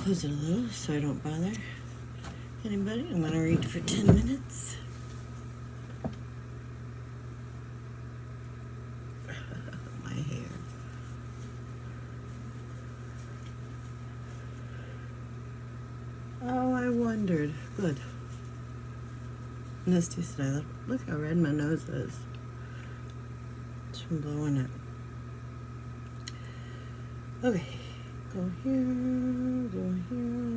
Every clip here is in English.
close it a little so I don't bother anybody. I'm going to read for 10 minutes. My hair. Oh, I wondered. Good. Misty said, look how red my nose is. It's from blowing it. Okay. Go here, go here.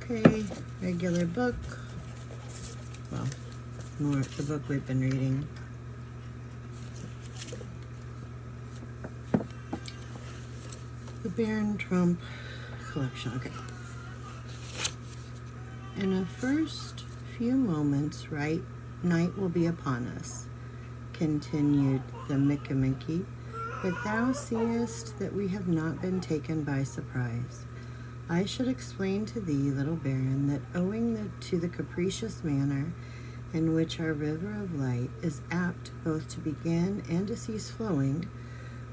Okay, regular book. Well, more the book we've been reading. The Baron Trump collection. Okay. In the first few moments, night will be upon us, continued the Mickaminky, but thou seest that we have not been taken by surprise. I should explain to thee, little Baron, that owing to the capricious manner in which our river of light is apt both to begin and to cease flowing,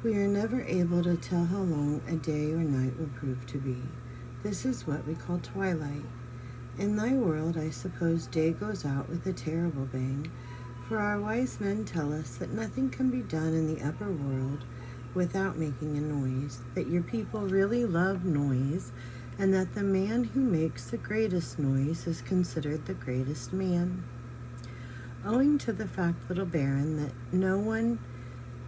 we are never able to tell how long a day or night will prove to be. This is what we call twilight. In thy world, I suppose day goes out with a terrible bang, for our wise men tell us that nothing can be done in the upper world without making a noise, that your people really love noise, and that the man who makes the greatest noise is considered the greatest man. Owing to the fact, little Baron, that no one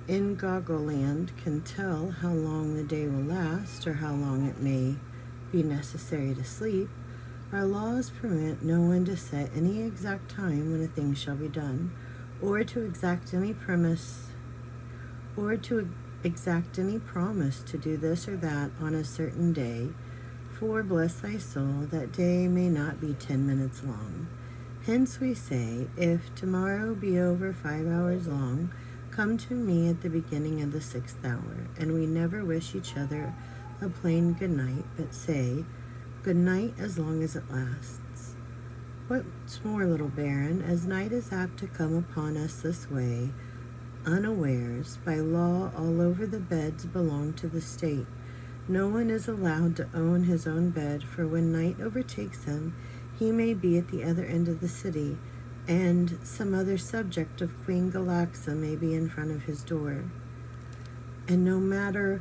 in Goggleland can tell how long the day will last or how long it may be necessary to sleep, our laws permit no one to set any exact time when a thing shall be done, or to exact any promise to do this or that on a certain day, for, bless thy soul, that day may not be 10 minutes long. Hence we say, if tomorrow be over 5 hours long, come to me at the beginning of the 6th hour, and we never wish each other a plain good night, but say, good night as long as it lasts. What's more, little Baron, as night is apt to come upon us this way, unawares, by law all over the beds belong to the state. No one is allowed to own his own bed, for when night overtakes him, he may be at the other end of the city, and some other subject of Queen Galaxa may be in front of his door. And no matter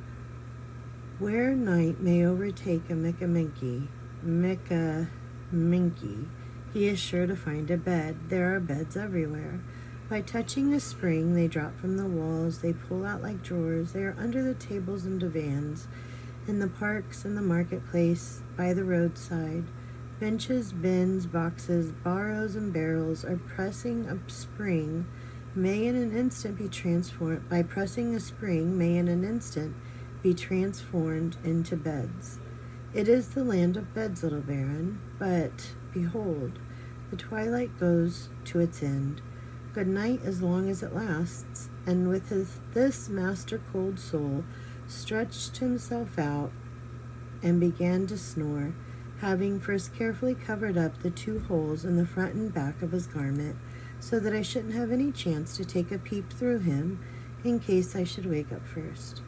where night may overtake a Mickaminky, he is sure to find a bed. There are beds everywhere. By touching a spring, they drop from the walls, they pull out like drawers, they are under the tables and divans, in the parks and the marketplace, by the roadside. Benches, bins, boxes, barrows, and barrels are pressing a spring may in an instant be transformed into beds. It is the land of beds, little Baron, but behold, the twilight goes to its end. Good night as long as it lasts. And with this Master Cold Soul stretched himself out and began to snore, having first carefully covered up the 2 holes in the front and back of his garment, so that I shouldn't have any chance to take a peep through him in case I should wake up first.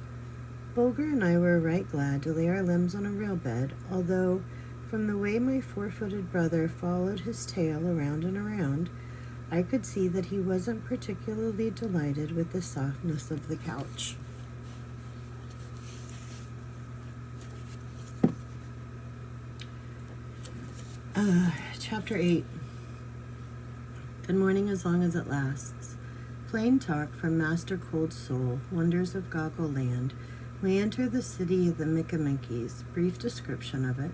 Bulger and I were right glad to lay our limbs on a real bed, although from the way my 4-footed brother followed his tail around and around, I could see that he wasn't particularly delighted with the softness of the couch. Chapter 8. Good morning as long as it lasts. Plain talk from Master Cold Soul, Wonders of Goggle Land. We enter the city of the Mickaminkys. Brief description of it.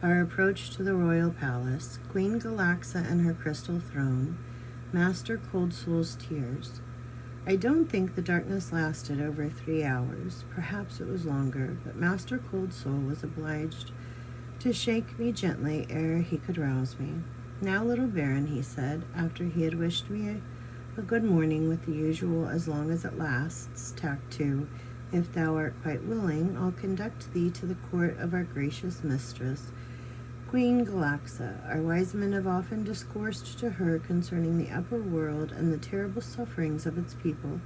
Our approach to the royal palace. Queen Galaxa and her crystal throne. Master Cold Soul's tears. I don't think the darkness lasted over 3 hours. Perhaps it was longer, but Master Cold Soul was obliged to shake me gently ere he could rouse me. Now, little Baron, he said, after he had wished me a good morning with the usual as long as it lasts, tack 2, if thou art quite willing, I'll conduct thee to the court of our gracious mistress, Queen Galaxa, our wise men have often discoursed to her concerning the upper world and the terrible sufferings of its people,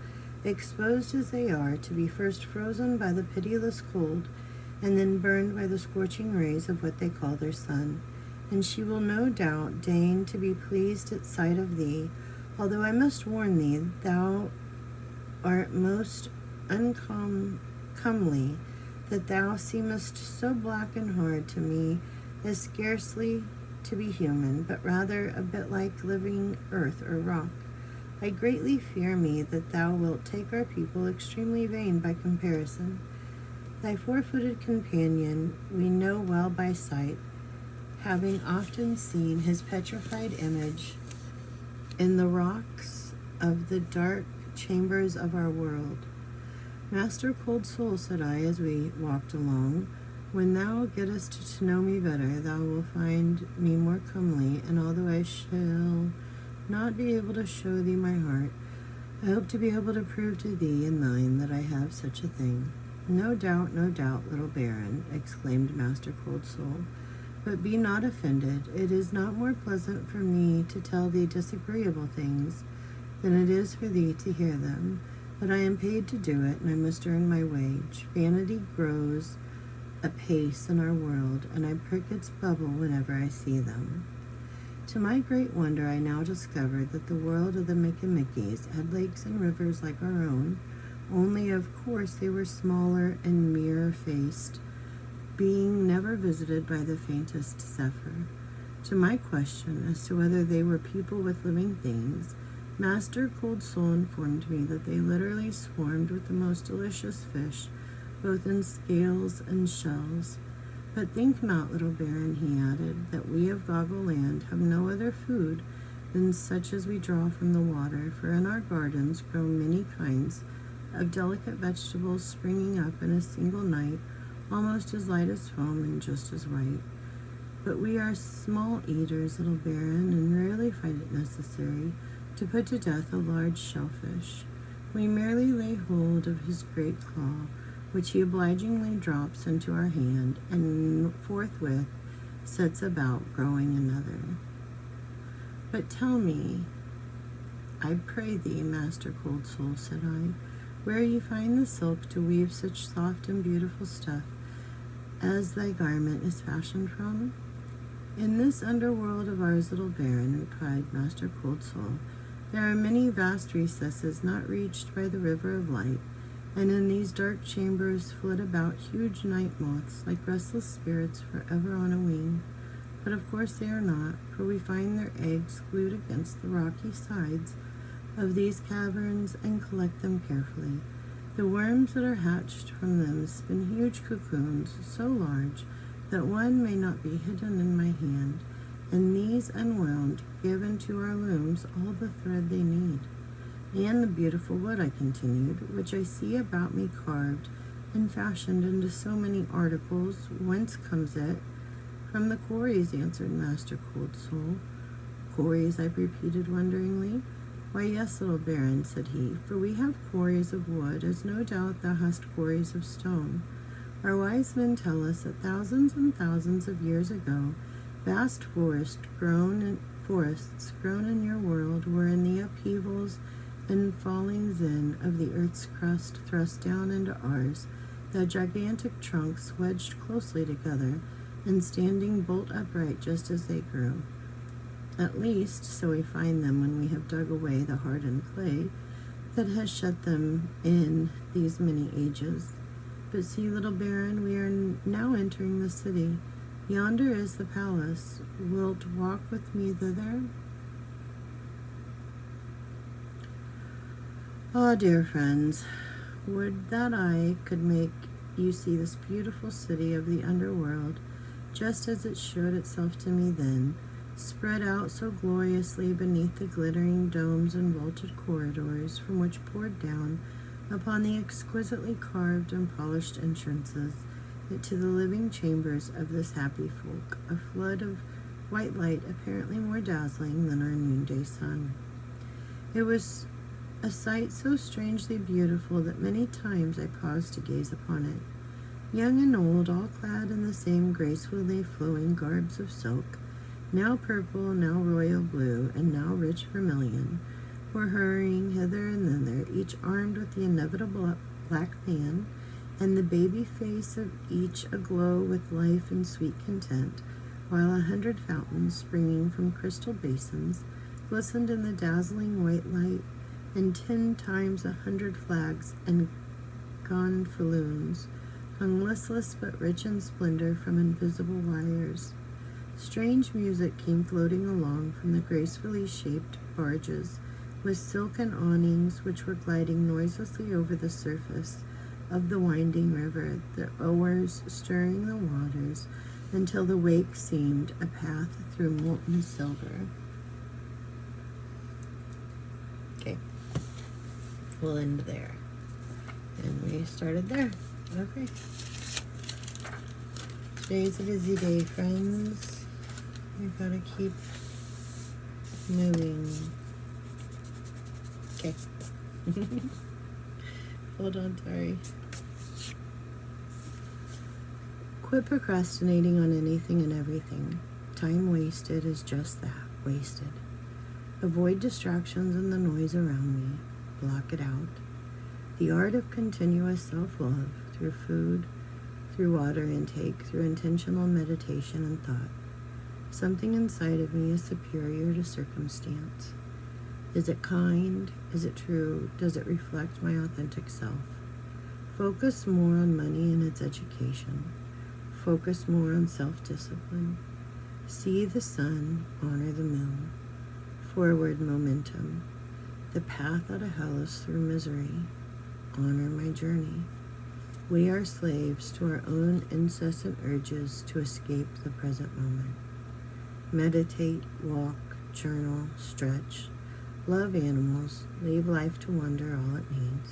exposed as they are to be first frozen by the pitiless cold, and then burned by the scorching rays of what they call their sun. And she will no doubt deign to be pleased at sight of thee, although I must warn thee, thou art most uncomely, that thou seemest so black and hard to me as scarcely to be human, but rather a bit like living earth or rock. I greatly fear me that thou wilt take our people extremely vain by comparison. Thy four-footed companion we know well by sight, having often seen his petrified image in the rocks of the dark chambers of our world. Master Cold Soul, said I as we walked along, when thou gettest to know me better, thou wilt find me more comely, and although I shall not be able to show thee my heart, I hope to be able to prove to thee and thine that I have such a thing. No doubt, little Baron, exclaimed Master Cold Soul, but be not offended. It is not more pleasant for me to tell thee disagreeable things than it is for thee to hear them. But I am paid to do it, and I must earn my wage. Vanity grows apace in our world, and I prick its bubble whenever I see them. To my great wonder, I now discovered that the world of the Mickey-Mickeys had lakes and rivers like our own, only of course they were smaller and mirror-faced, being never visited by the faintest zephyr. To my question as to whether they were people with living things, Master Cold Soul informed me that they literally swarmed with the most delicious fish, both in scales and shells. But think not, little Baron, he added, that we of Goggle Land have no other food than such as we draw from the water, for in our gardens grow many kinds of delicate vegetables springing up in a single night, almost as light as foam and just as white. But we are small eaters, little Baron, and rarely find it necessary to put to death a large shellfish. We merely lay hold of his great claw, which he obligingly drops into our hand, and forthwith sets about growing another. But tell me, I pray thee, Master Cold Soul, said I, where ye find the silk to weave such soft and beautiful stuff as thy garment is fashioned from? In this underworld of ours, little Baron, replied Master Cold Soul, there are many vast recesses not reached by the river of light, and in these dark chambers flit about huge night moths like restless spirits forever on a wing. But of course they are not, for we find their eggs glued against the rocky sides of these caverns and collect them carefully. The worms that are hatched from them spin huge cocoons so large that one may not be hidden in my hand, and these unwound give into our looms all the thread they need. And the beautiful wood, I continued, which I see about me carved and fashioned into so many articles, whence comes it? From the quarries, answered Master Cold Soul. Quarries, I repeated wonderingly. Why, yes, little Baron, said he, for we have quarries of wood, as no doubt thou hast quarries of stone. Our wise men tell us that thousands and thousands of years ago, vast forests grown in your world were in the upheavals and fallings in of the earth's crust thrust down into ours, the gigantic trunks wedged closely together and standing bolt upright just as they grew. At least, so we find them when we have dug away the hardened clay that has shut them in these many ages. But see, little Baron, we are now entering the city. Yonder is the palace. Wilt walk with me thither? Ah, dear friends, would that I could make you see this beautiful city of the underworld, just as it showed itself to me then, spread out so gloriously beneath the glittering domes and vaulted corridors from which poured down upon the exquisitely carved and polished entrances to the living chambers of this happy folk, a flood of white light apparently more dazzling than our noonday sun. It was a sight so strangely beautiful that many times I paused to gaze upon it. Young and old, all clad in the same gracefully flowing garbs of silk, now purple, now royal blue, and now rich vermilion, were hurrying hither and thither, each armed with the inevitable black pan, and the baby face of each aglow with life and sweet content, while 100 fountains, springing from crystal basins, glistened in the dazzling white light, and 10 times 100 flags and gonfaloons hung listless but rich in splendor from invisible wires. Strange music came floating along from the gracefully shaped barges, with silken awnings which were gliding noiselessly over the surface of the winding river, the oars stirring the waters until the wake seemed a path through molten silver. Okay, we'll end there. And we started there. Okay. Today's a busy day, friends. We've got to keep moving. Okay. Hold on, sorry. Quit procrastinating on anything and everything. Time wasted is just that, wasted. Avoid distractions and the noise around me. Block it out. The art of continuous self-love through food, through water intake, through intentional meditation and thought. Something inside of me is superior to circumstance. Is it kind? Is it true? Does it reflect my authentic self? Focus more on money and its education. Focus more on self-discipline. See the sun, honor the moon. Forward momentum. The path out of hell is through misery. Honor my journey. We are slaves to our own incessant urges to escape the present moment. Meditate, walk, journal, stretch. Love animals. Leave life to wonder all it needs.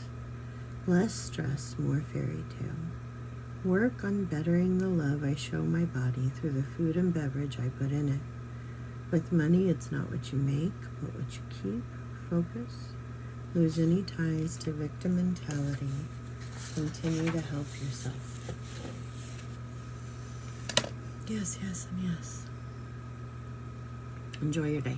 Less stress, more fairy tale. Work on bettering the love I show my body through the food and beverage I put in it. With money, it's not what you make, but what you keep. Focus. Lose any ties to victim mentality. Continue to help yourself. Yes, yes, and yes. Enjoy your day.